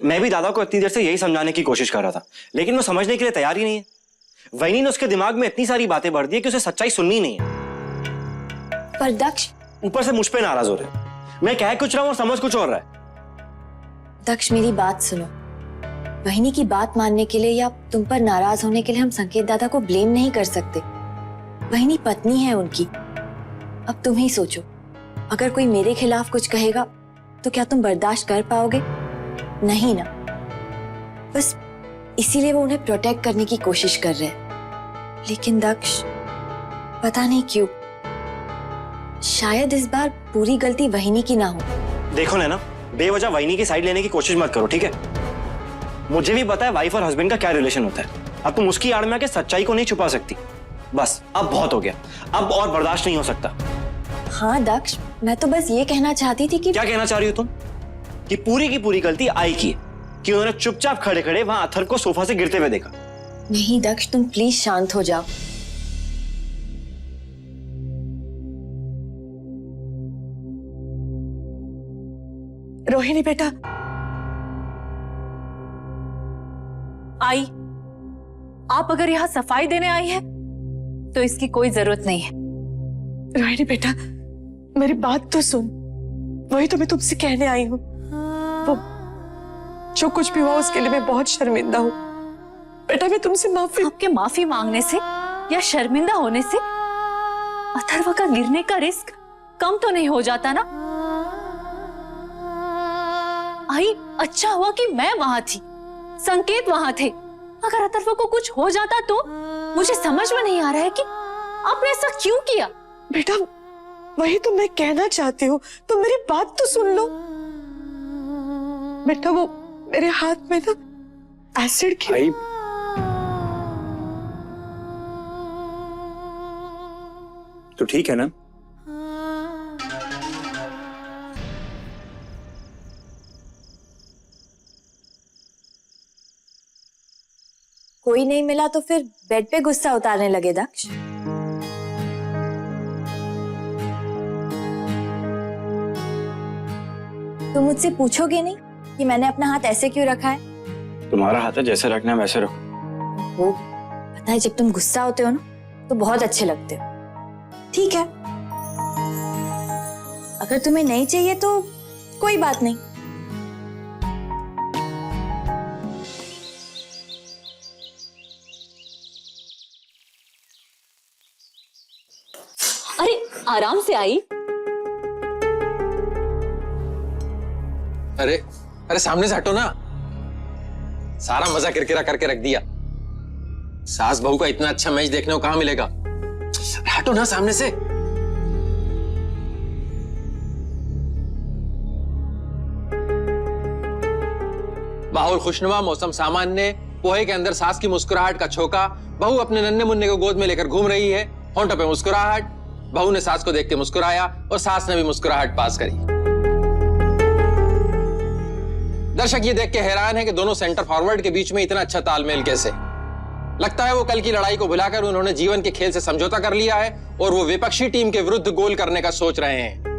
मैं भी दादा को इतनी देर से यही समझाने की कोशिश कर रहा था, लेकिन वो समझने के लिए तैयार ही नहीं है। वहीनी ने उसके दिमाग में इतनी सारी बातें भर दी है कि उसे सच्चाई सुननी नहीं है। पर दक्ष ऊपर से मुझ पे नाराज हो रहे हैं। मैं कह कुछ रहा हूं और समझ कुछ और रहा है। दक्ष मेरी बात सुनो, वहीनी की बात मानने के लिए या तुम पर नाराज होने के लिए हम संकेत दादा को ब्लेम नहीं कर सकते। वहीनी पत्नी है उनकी। अब तुम ही सोचो, अगर कोई मेरे खिलाफ कुछ कहेगा तो क्या तुम बर्दाश्त कर पाओगे? नहीं ना। बस इसीलिए वो उन्हें प्रोटेक्ट करने की कोशिश कर रहे हैं। लेकिन दक्ष पता नहीं क्यों, शायद इस बार पूरी गलती वहीनी की ना हो। देखो नैना, बेवजह वहीनी की साइड लेने की कोशिश मत करो, ठीक है? मुझे भी पता है वाइफ और हस्बैंड का क्या रिलेशन होता है। अब तुम उसकी आड़ में आके सच्चाई को नहीं छुपा सकती। बस अब बहुत हो गया, अब और बर्दाश्त नहीं हो सकता। हाँ दक्ष, मैं तो बस ये कहना चाहती थी कि... क्या कहना चाह रही हो तुम? कि पूरी की पूरी गलती आई की है कि उन्होंने चुपचाप खड़े खड़े वहां अथर को सोफा से गिरते हुए देखा। नहीं दक्ष, तुम प्लीज शांत हो जाओ। रोहिणी बेटा, आई, आप अगर यहाँ सफाई देने आई हैं, तो इसकी कोई जरूरत नहीं है। रोहिणी बेटा, मेरी बात तो सुन। वही तो मैं तुमसे कहने आई हूँ। वो जो कुछ भी हुआ उसके लिए मैं बहुत शर्मिंदा हूँ। बेटा मैं तुमसे माफी... आपके माफी मांगने से या शर्मिंदा होने से अथर्व का गिरने का रिस्क कम तो नहीं हो जाता ना। आई, अच्छा हुआ कि मैं वहां थी, संकेत वहां थे। अगर अथर्व को कुछ हो जाता तो मुझे समझ में नहीं आ रहा है कि आपने ऐसा क्यों किया। बेटा वही तो मैं कहना चाहती हूँ, तो मेरी बात तो सुन लो। बेटा वो मेरे हाथ में ना एसिड की... तो ठीक है ना? कोई नहीं मिला तो फिर बेड पे गुस्सा उतारने लगे दक्ष। तुम मुझसे पूछोगे नहीं कि मैंने अपना हाथ ऐसे क्यों रखा है? तुम्हारा हाथ है, जैसे रखना है वैसे रखो। वो पता है, जब तुम गुस्सा होते हो ना तो बहुत अच्छे लगते हो। ठीक है, अगर तुम्हें नहीं चाहिए तो कोई बात नहीं। अरे आराम से आई। अरे अरे सामने से हटो ना, सारा मजा किरकिरा करके रख दिया। सास बहू का इतना अच्छा मैच देखने को कहां मिलेगा। हटो ना सामने से। माहौल खुशनुमा, मौसम सामान्य, पोहे के अंदर सास की मुस्कुराहट का झोंका। बहू अपने नन्हे मुन्ने को गोद में लेकर घूम रही है, होंठों पे मुस्कुराहट। बहू ने सास को देख के मुस्कुराया और सास ने भी मुस्कुराहट पास करी। दर्शक ये देख के हैरान है कि दोनों सेंटर फॉरवर्ड के बीच में इतना अच्छा तालमेल कैसे। लगता है वो कल की लड़ाई को भुलाकर उन्होंने जीवन के खेल से समझौता कर लिया है और वो विपक्षी टीम के विरुद्ध गोल करने का सोच रहे हैं।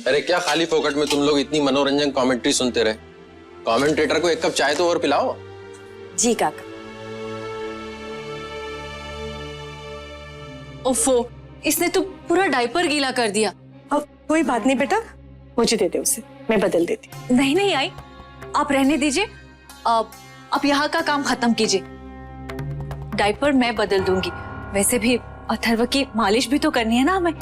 अरे क्या खाली फोकट में तुम लोग इतनी मनोरंजन कमेंट्री सुनते रहे। कमेंटेटर को एक कप चाय तो और पिलाओ। जी काका। ओफो, इसने तो पूरा डायपर गीला कर दिया। अब कोई बात नहीं बेटा, मुझे दे दे उसे, मैं बदल देती। नहीं नहीं आई, आप रहने दीजिए। आप यहाँ का काम खत्म कीजिए, डायपर मैं बदल दूंगी। वैसे भी अथर्व की मालिश भी तो करनी है ना हमें।